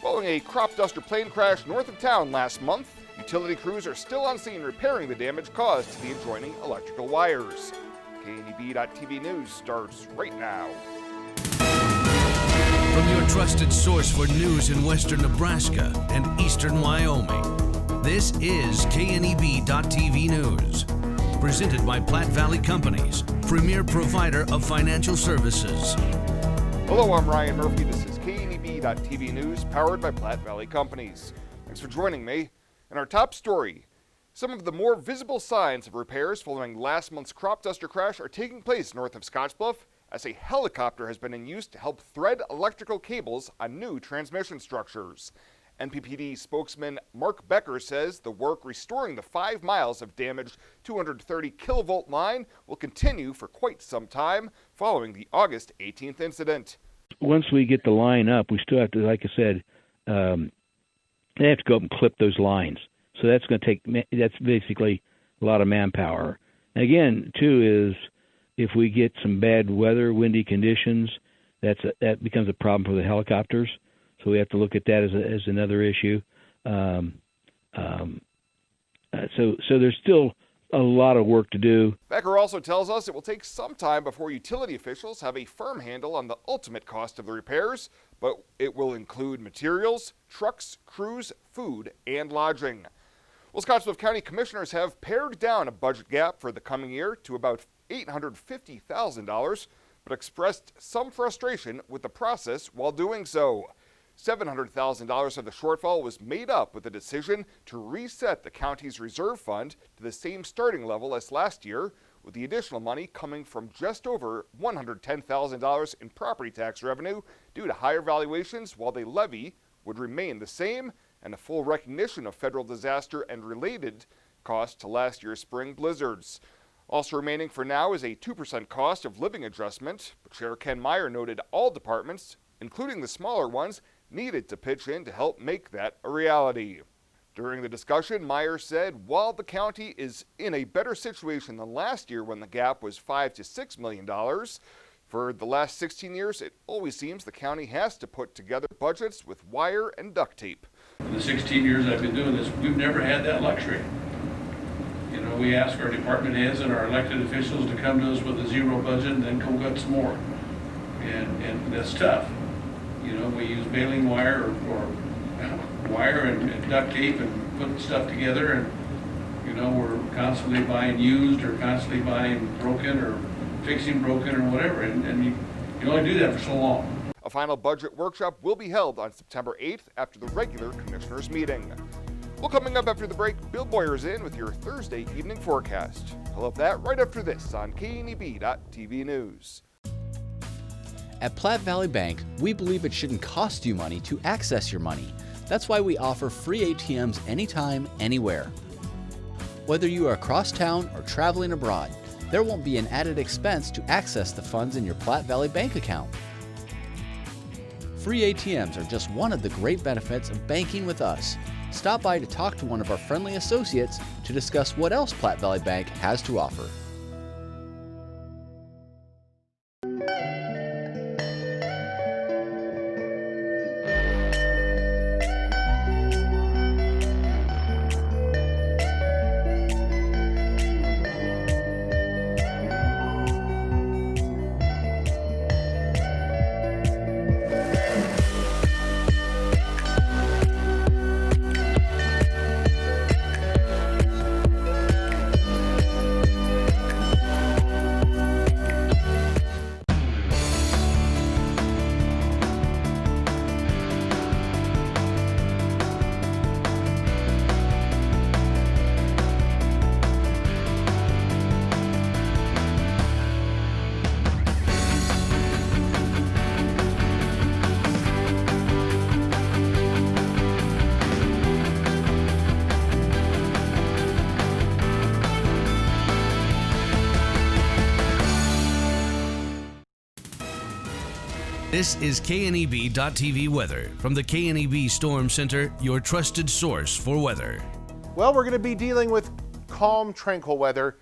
Following a crop duster plane crash north of town last month, utility crews are still on scene repairing the damage caused to the adjoining electrical wires. KNEB.TV News starts right now. From your trusted source for news in western Nebraska and eastern Wyoming, this is KNEB.TV News. Presented by Platte Valley Companies, premier provider of financial services. Hello, I'm Ryan Murphy. This is KNEB.TV News, powered by Platte Valley Companies. Thanks for joining me. In our top story, some of the more visible signs of repairs following last month's crop duster crash are taking place north of Scottsbluff, as a helicopter has been in use to help thread electrical cables on new transmission structures. NPPD spokesman Mark Becker says the work restoring the 5 miles of damaged 230 kilovolt line will continue for quite some time following the August 18th incident. Once we get the line up, we still have to, like I said, they have to go up and clip those lines. So that's going to that's basically a lot of manpower. And again, too, is if we get some bad weather, windy conditions, that becomes a problem for the helicopters. So we have to look at that as another issue. So there's still a lot of work to do. Becker also tells us it will take some time before utility officials have a firm handle on the ultimate cost of the repairs, but it will include materials, trucks, crews, food, and lodging. Well, Bluff County Commissioners have pared down a budget gap for the coming year to about $850,000, but expressed some frustration with the process while doing so. $700,000 of the shortfall was made up with the decision to reset the county's reserve fund to the same starting level as last year, with the additional money coming from just over $110,000 in property tax revenue due to higher valuations, while the levy would remain the same, and a full recognition of federal disaster and related costs to last year's spring blizzards. Also remaining for now is a 2% cost of living adjustment, but Chair Ken Meyer noted all departments, including the smaller ones, needed to pitch in to help make that a reality. During the discussion, Meyer said while the county is in a better situation than last year when the gap was $5 to $6 million, for the last 16 years, it always seems the county has to put together budgets with wire and duct tape. In the 16 years I've been doing this, we've never had that luxury. You know, we ask our department heads and our elected officials to come to us with a zero budget and then go get some more. And that's tough. You know, we use baling wire or wire and duct tape and put stuff together, and you know, we're constantly buying used or constantly buying broken or fixing broken or whatever, and you only do that for so long. A final budget workshop will be held on September 8th after the regular commissioners meeting. Well, coming up after the break, Bill Boyer's in with your Thursday evening forecast. I'll have that right after this on KNEB.TV News. At Platte Valley Bank, we believe it shouldn't cost you money to access your money. That's why we offer free ATMs anytime, anywhere. Whether you are across town or traveling abroad, there won't be an added expense to access the funds in your Platte Valley Bank account. Free ATMs are just one of the great benefits of banking with us. Stop by to talk to one of our friendly associates to discuss what else Platte Valley Bank has to offer. This is KNEB.TV weather from the KNEB Storm Center, your trusted source for weather. Well, we're going to be dealing with calm, tranquil weather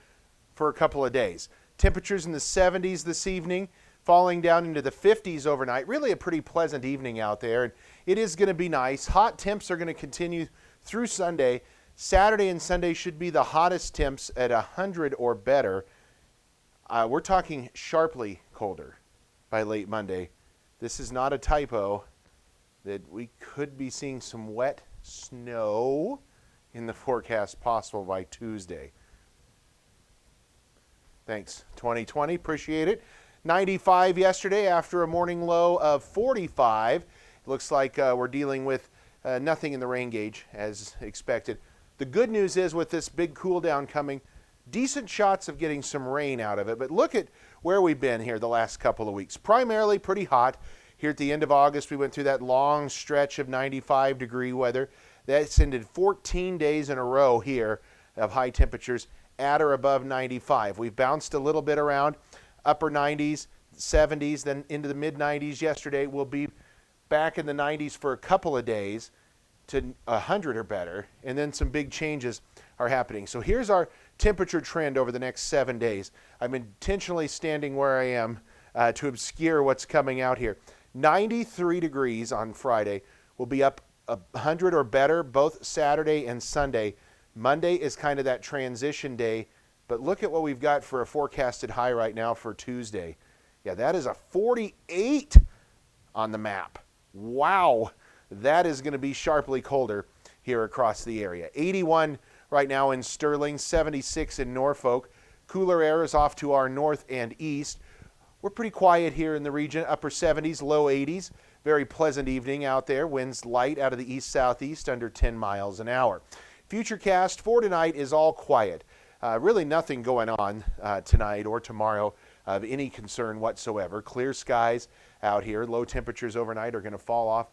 for a couple of days. Temperatures in the 70s this evening, falling down into the 50s overnight. Really a pretty pleasant evening out there. And it is going to be nice. Hot temps are going to continue through Sunday. Saturday and Sunday should be the hottest temps at 100 or better. We're talking sharply colder by late Monday. This is not a typo, that we could be seeing some wet snow in the forecast possible by Tuesday. Thanks, 2020. Appreciate it. 95 yesterday after a morning low of 45. It looks like we're dealing with nothing in the rain gauge as expected. The good news is with this big cool down coming, decent shots of getting some rain out of it. But look at where we've been here the last couple of weeks. Primarily pretty hot. Here at the end of August, we went through that long stretch of 95-degree weather. That's ended 14 days in a row here of high temperatures at or above 95. We've bounced a little bit around, upper 90s, 70s, then into the mid-90s yesterday. We'll be back in the 90s for a couple of days to 100 or better, and then some big changes are happening. So here's our temperature trend over the next 7 days. I'm intentionally standing where I am to obscure what's coming out here. 93 degrees on Friday. We'll be up 100 or better both Saturday and Sunday. Monday is kind of that transition day, but look at what we've got for a forecasted high right now for Tuesday. Yeah, that is a 48 on the map. Wow, that is going to be sharply colder here across the area. 81 right now in Sterling, 76 in Norfolk. Cooler air is off to our north and east. We're pretty quiet here in the region, upper 70s, low 80s. Very pleasant evening out there. Winds light out of the east-southeast, under 10 miles an hour. Futurecast for tonight is all quiet. Really nothing going on tonight or tomorrow of any concern whatsoever. Clear skies out here. Low temperatures overnight are going to fall off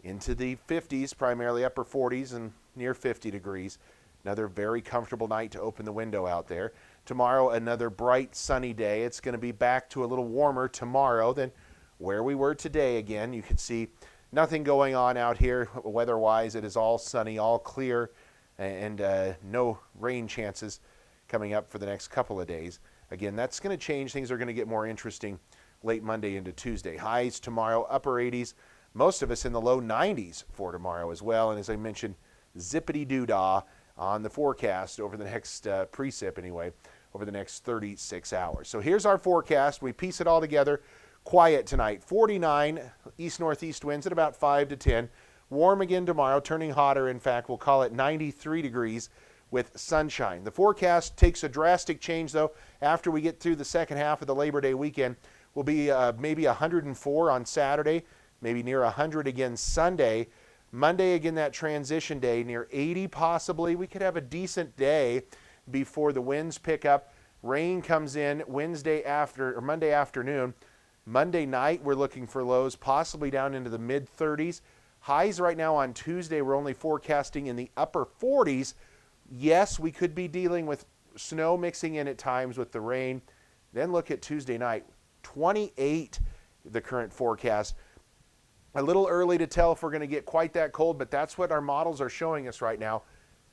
into the 50s, primarily upper 40s and near 50 degrees. Another very comfortable night to open the window out there. Tomorrow, another bright, sunny day. It's going to be back to a little warmer tomorrow than where we were today again. You can see nothing going on out here weather-wise. It is all sunny, all clear, and no rain chances coming up for the next couple of days. Again, that's going to change. Things are going to get more interesting late Monday into Tuesday. Highs tomorrow, upper 80s. Most of us in the low 90s for tomorrow as well. And as I mentioned, zippity-doo-dah on the forecast over the next precip anyway, over the next 36 hours. So here's our forecast. We piece it all together. Quiet tonight. 49 east-northeast winds at about 5 to 10. Warm again tomorrow, turning hotter. In fact, we'll call it 93 degrees with sunshine. The forecast takes a drastic change, though, after we get through the second half of the Labor Day weekend. We'll be maybe 104 on Saturday, maybe near 100 again Sunday. Monday, again, that transition day, near 80 possibly. We could have a decent day before the winds pick up. Rain comes in Monday afternoon. Monday night, we're looking for lows possibly down into the mid-30s. Highs right now on Tuesday, we're only forecasting in the upper 40s. Yes, we could be dealing with snow mixing in at times with the rain. Then look at Tuesday night, 28, the current forecast. A little early to tell if we're going to get quite that cold, but that's what our models are showing us right now.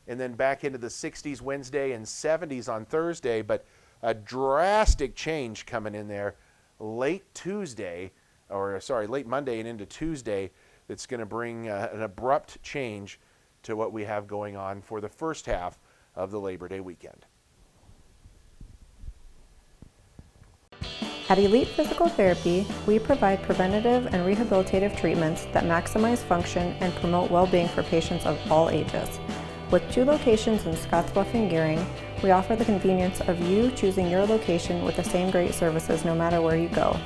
And then back into the 60s Wednesday and 70s on Thursday, but a drastic change coming in there late Monday and into Tuesday that's going to bring an abrupt change to what we have going on for the first half of the Labor Day weekend. At Elite Physical Therapy, we provide preventative and rehabilitative treatments that maximize function and promote well-being for patients of all ages. With 2 locations in Scottsbluff and Gearing, we offer the convenience of you choosing your location with the same great services no matter where you go.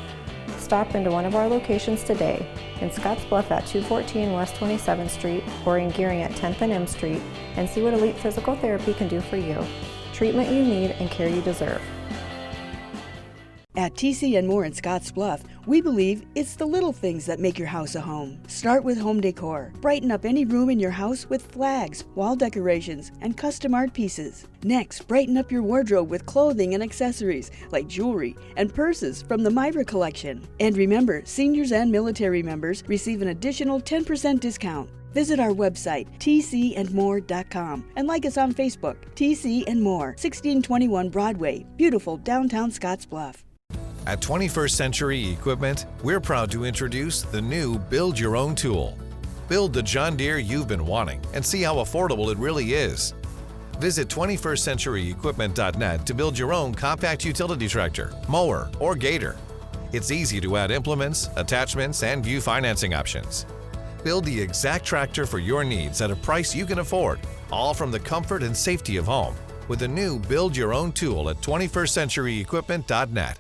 Stop into one of our locations today, in Scottsbluff at 214 West 27th Street or in Gearing at 10th and M Street, and see what Elite Physical Therapy can do for you. Treatment you need and care you deserve. At TC and More in Scottsbluff, we believe it's the little things that make your house a home. Start with home decor. Brighten up any room in your house with flags, wall decorations, and custom art pieces. Next, brighten up your wardrobe with clothing and accessories like jewelry and purses from the Myra collection. And remember, seniors and military members receive an additional 10% discount. Visit our website, tcandmore.com, and like us on Facebook, TC and More, 1621 Broadway, beautiful downtown Scottsbluff. At 21st Century Equipment, we're proud to introduce the new Build Your Own tool. Build the John Deere you've been wanting and see how affordable it really is. Visit 21stcenturyequipment.net to build your own compact utility tractor, mower, or gator. It's easy to add implements, attachments, and view financing options. Build the exact tractor for your needs at a price you can afford, all from the comfort and safety of home, with the new Build Your Own tool at 21stcenturyequipment.net.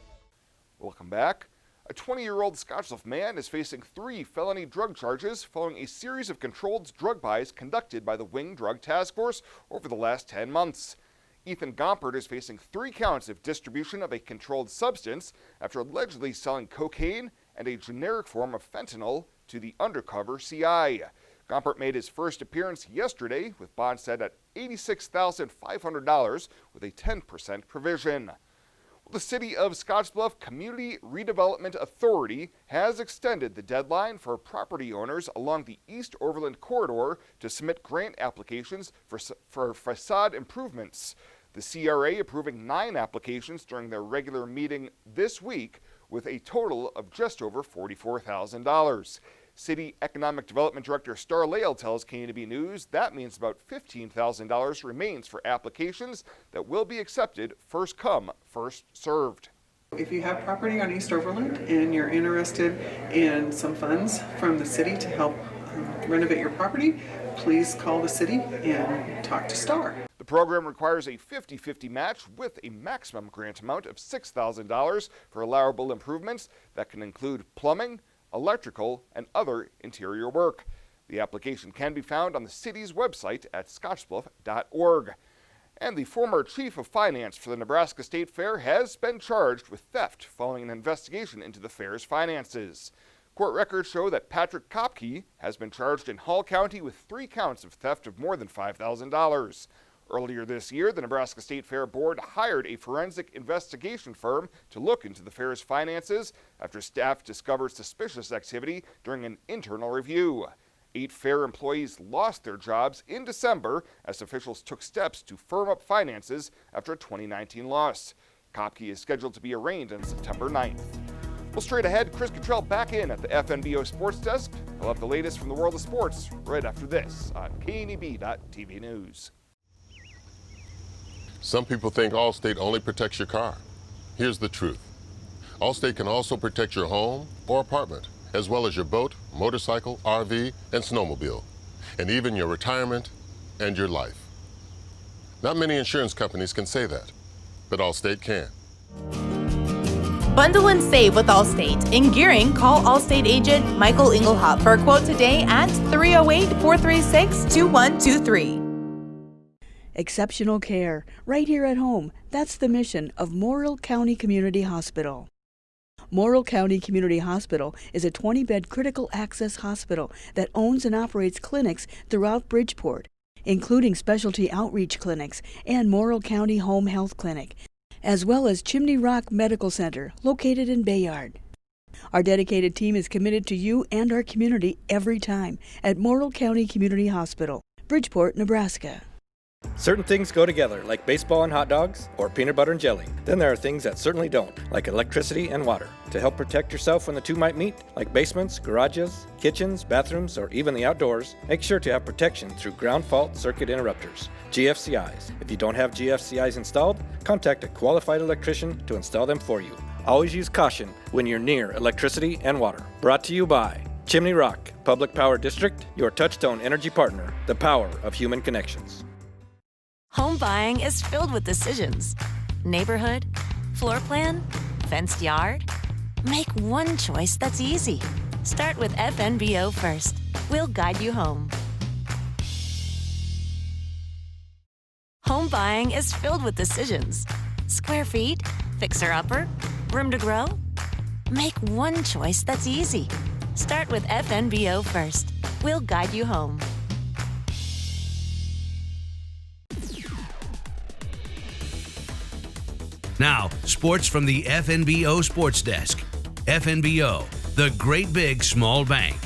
Welcome back. A 20-year-old Scottsbluff man is facing 3 felony drug charges following a series of controlled drug buys conducted by the Wing Drug Task Force over the last 10 months. Ethan Gompert is facing 3 counts of distribution of a controlled substance after allegedly selling cocaine and a generic form of fentanyl to the undercover CI. Gompert made his first appearance yesterday with bond set at $86,500 with a 10% provision. The City of Scottsbluff Community Redevelopment Authority has extended the deadline for property owners along the East Overland Corridor to submit grant applications for facade improvements. The CRA approving 9 applications during their regular meeting this week with a total of just over $44,000. City Economic Development Director Star Lael tells KNB News that means about $15,000 remains for applications that will be accepted first come, first served. If you have property on East Overland and you're interested in some funds from the city to help renovate your property, please call the city and talk to Star. The program requires a 50-50 match with a maximum grant amount of $6,000 for allowable improvements that can include plumbing, electrical, and other interior work. The application can be found on the city's website at scottsbluff.org. And the former chief of finance for the Nebraska State Fair has been charged with theft following an investigation into the fair's finances. Court records show that Patrick Kopke has been charged in Hall County with 3 counts of theft of more than $5,000. Earlier this year, the Nebraska State Fair Board hired a forensic investigation firm to look into the fair's finances after staff discovered suspicious activity during an internal review. 8 fair employees lost their jobs in December as officials took steps to firm up finances after a 2019 loss. Kopke is scheduled to be arraigned on September 9th. Well, straight ahead, Chris Cottrell back in at the FNBO Sports Desk. He'll have the latest from the world of sports right after this on KNEB.TV News. Some people think Allstate only protects your car. Here's the truth. Allstate can also protect your home or apartment, as well as your boat, motorcycle, RV, and snowmobile, and even your retirement and your life. Not many insurance companies can say that, but Allstate can. Bundle and save with Allstate. In Gearing, call Allstate agent Michael Engelhop for a quote today at 308-436-2123. Exceptional care, right here at home. That's the mission of Morrill County Community Hospital. Morrill County Community Hospital is a 20-bed critical access hospital that owns and operates clinics throughout Bridgeport, including specialty outreach clinics and Morrill County Home Health Clinic, as well as Chimney Rock Medical Center, located in Bayard. Our dedicated team is committed to you and our community every time at Morrill County Community Hospital, Bridgeport, Nebraska. Certain things go together, like baseball and hot dogs, or peanut butter and jelly. Then there are things that certainly don't, like electricity and water. To help protect yourself when the two might meet, like basements, garages, kitchens, bathrooms, or even the outdoors, make sure to have protection through ground fault circuit interrupters, GFCIs. If you don't have GFCIs installed, contact a qualified electrician to install them for you. Always use caution when you're near electricity and water. Brought to you by Chimney Rock Public Power District, your touchstone energy partner, the power of human connections. Home buying is filled with decisions. Neighborhood, floor plan, fenced yard. Make one choice that's easy. Start with FNBO first. We'll guide you home. Home buying is filled with decisions. Square feet, fixer-upper, room to grow. Make one choice that's easy. Start with FNBO first. We'll guide you home. Now, sports from the FNBO Sports Desk. FNBO, the great big small bank.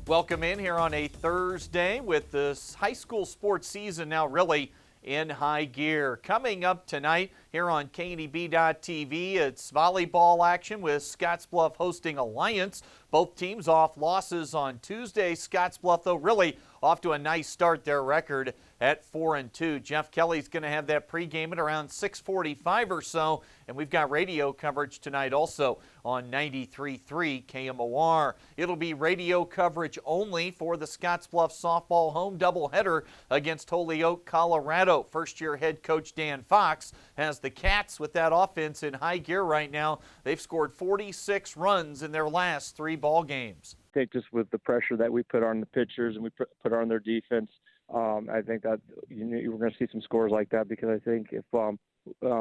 Welcome in here on a Thursday with this high school sports season now really in high gear. Coming up tonight, here on KNEB.TV. It's volleyball action with Scottsbluff hosting Alliance. Both teams off losses on Tuesday. Scottsbluff, though, really off to a nice start. Their record at 4-2. Jeff Kelly's going to have that pregame at around 6:45 or so. And we've got radio coverage tonight also on 93.3 KMOR. It'll be radio coverage only for the Scottsbluff softball home doubleheader against Holyoke, Colorado. First-year head coach Dan Fox has the Cats with that offense in high gear right now. They've scored 46 runs in their last 3 ball games. I think just with the pressure that we put on the pitchers and we put on their defense, I think that we're going to see some scores like that, because I think if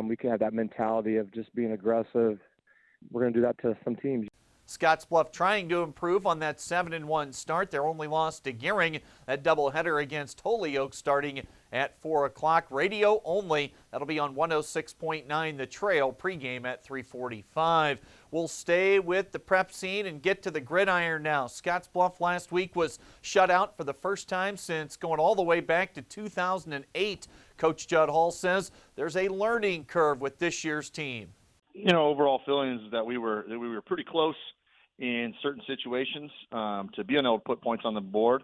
we can have that mentality of just being aggressive, we're going to do that to some teams. Scottsbluff trying to improve on that 7-1 start. Their only loss to Gearing. That doubleheader against Holyoke starting at 4 o'clock. Radio only. That'll be on 106.9 The Trail. Pregame at 3:45. We'll stay with the prep scene and get to the gridiron now. Scottsbluff last week was shut out for the first time since going all the way back to 2008. Coach Judd Hall says there's a learning curve with this year's team. Overall feelings that we were pretty close in certain situations to being able to put points on the board.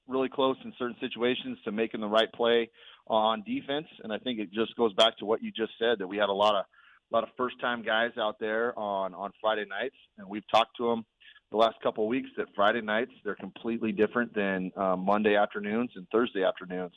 Really close in certain situations to making the right play on defense, and I think it just goes back to what you just said, that we had a lot of first-time guys out there on Friday nights, and we've talked to them the last couple of weeks that Friday nights they're completely different than Monday afternoons and Thursday afternoons.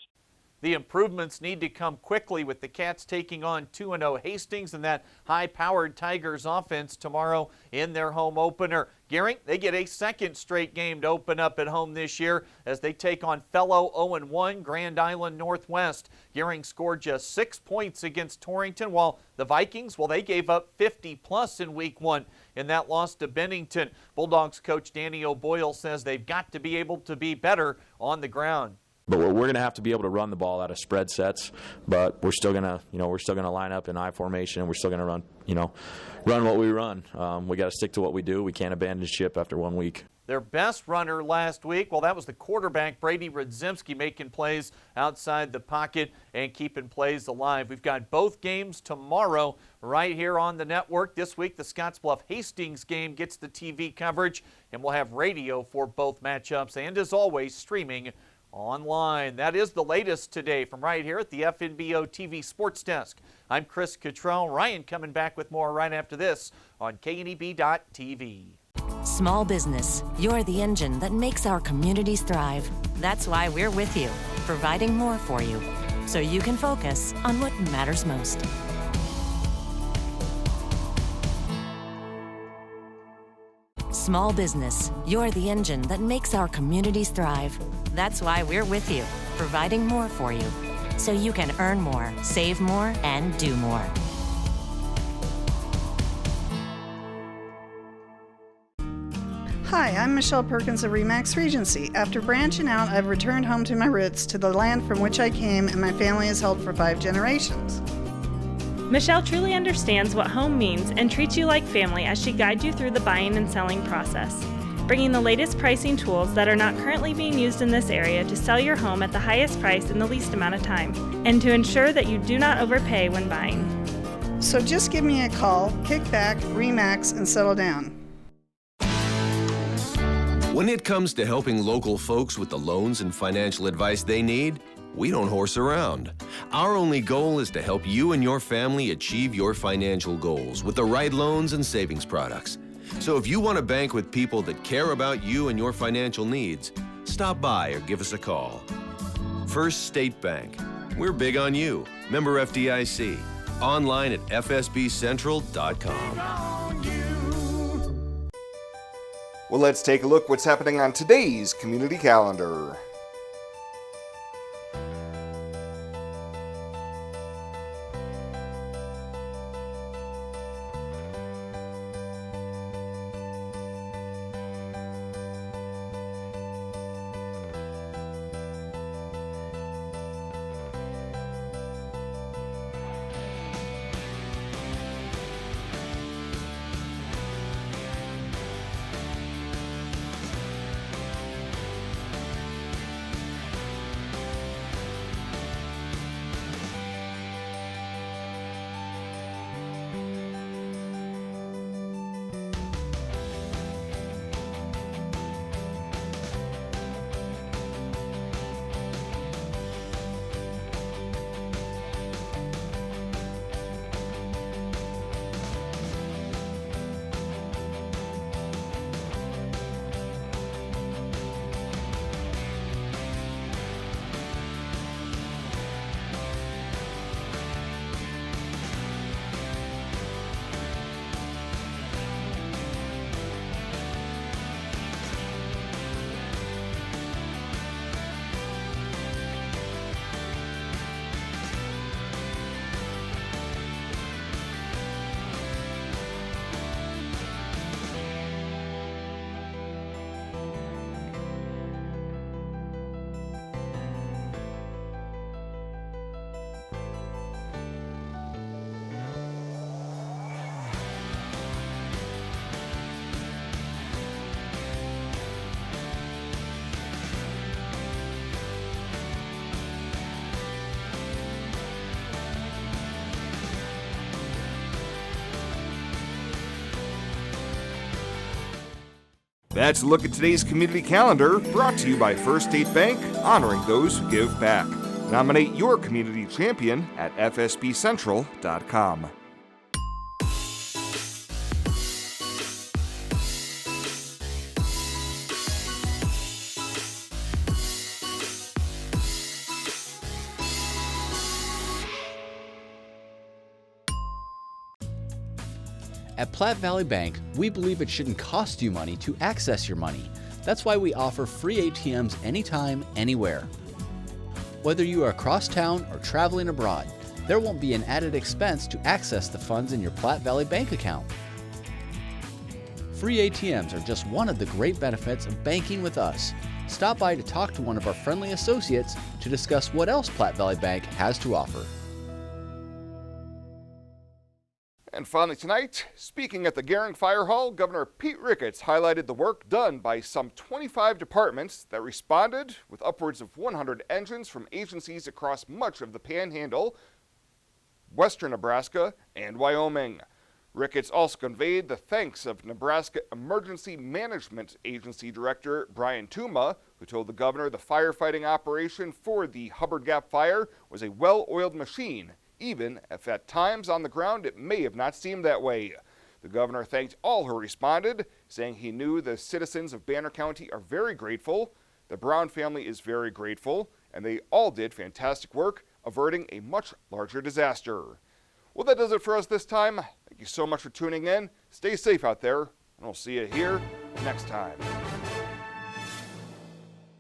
The improvements need to come quickly with the Cats taking on 2-0 Hastings and that high-powered Tigers offense tomorrow in their home opener. Gearing, they get a second straight game to open up at home this year as they take on fellow 0-1 Grand Island Northwest. Gearing scored just 6 points against Torrington, while the Vikings, they gave up 50-plus in Week 1 in that loss to Bennington. Bulldogs coach Danny O'Boyle says they've got to be able to be better on the ground. But we're going to have to be able to run the ball out of spread sets. But we're still going to, line up in I formation. We're still going to run what we run. We got to stick to what we do. We can't abandon ship after 1 week. Their best runner last week, that was the quarterback, Brady Rudzimski, making plays outside the pocket and keeping plays alive. We've got both games tomorrow right here on the network. This week, the Scottsbluff Hastings game gets the TV coverage, and we'll have radio for both matchups, and as always, streaming online. That is the latest today from right here at the FNBO TV Sports Desk. I'm Chris Cottrell. Ryan coming back with more right after this on KNEB.TV. Small business, you're the engine that makes our communities thrive. That's why we're with you, providing more for you, so you can focus on what matters most. Small business, you're the engine that makes our communities thrive. That's why we're with you, providing more for you, so you can earn more, save more, and do more. Hi, I'm Michelle Perkins of RE/MAX Regency. After branching out, I've returned home to my roots, to the land from which I came and my family has held for 5 generations. Michelle truly understands what home means and treats you like family as she guides you through the buying and selling process, bringing the latest pricing tools that are not currently being used in this area to sell your home at the highest price in the least amount of time, and to ensure that you do not overpay when buying. So just give me a call, kick back, RE/MAX, and settle down. When it comes to helping local folks with the loans and financial advice they need, we don't horse around. Our only goal is to help you and your family achieve your financial goals with the right loans and savings products. So if you want to bank with people that care about you and your financial needs, stop by or give us a call. First State Bank. We're big on you. Member FDIC. Online at fsbcentral.com. Well, let's take a look what's happening on today's community calendar. That's a look at today's community calendar, brought to you by First State Bank, honoring those who give back. Nominate your community champion at fsbcentral.com. At Platte Valley Bank, we believe it shouldn't cost you money to access your money. That's why we offer free ATMs anytime, anywhere. Whether you are across town or traveling abroad, there won't be an added expense to access the funds in your Platte Valley Bank account. Free ATMs are just one of the great benefits of banking with us. Stop by to talk to one of our friendly associates to discuss what else Platte Valley Bank has to offer. And finally tonight, speaking at the Gehring Fire Hall, Governor Pete Ricketts highlighted the work done by some 25 departments that responded with upwards of 100 engines from agencies across much of the Panhandle, western Nebraska, and Wyoming. Ricketts also conveyed the thanks of Nebraska Emergency Management Agency Director Brian Tuma, who told the governor the firefighting operation for the Hubbard Gap fire was a well-oiled machine, even if at times on the ground it may have not seemed that way. The governor thanked all who responded, saying he knew the citizens of Banner County are very grateful, the Brown family is very grateful, and they all did fantastic work averting a much larger disaster. Well, that does it for us this time. Thank you so much for tuning in. Stay safe out there, and we'll see you here next time.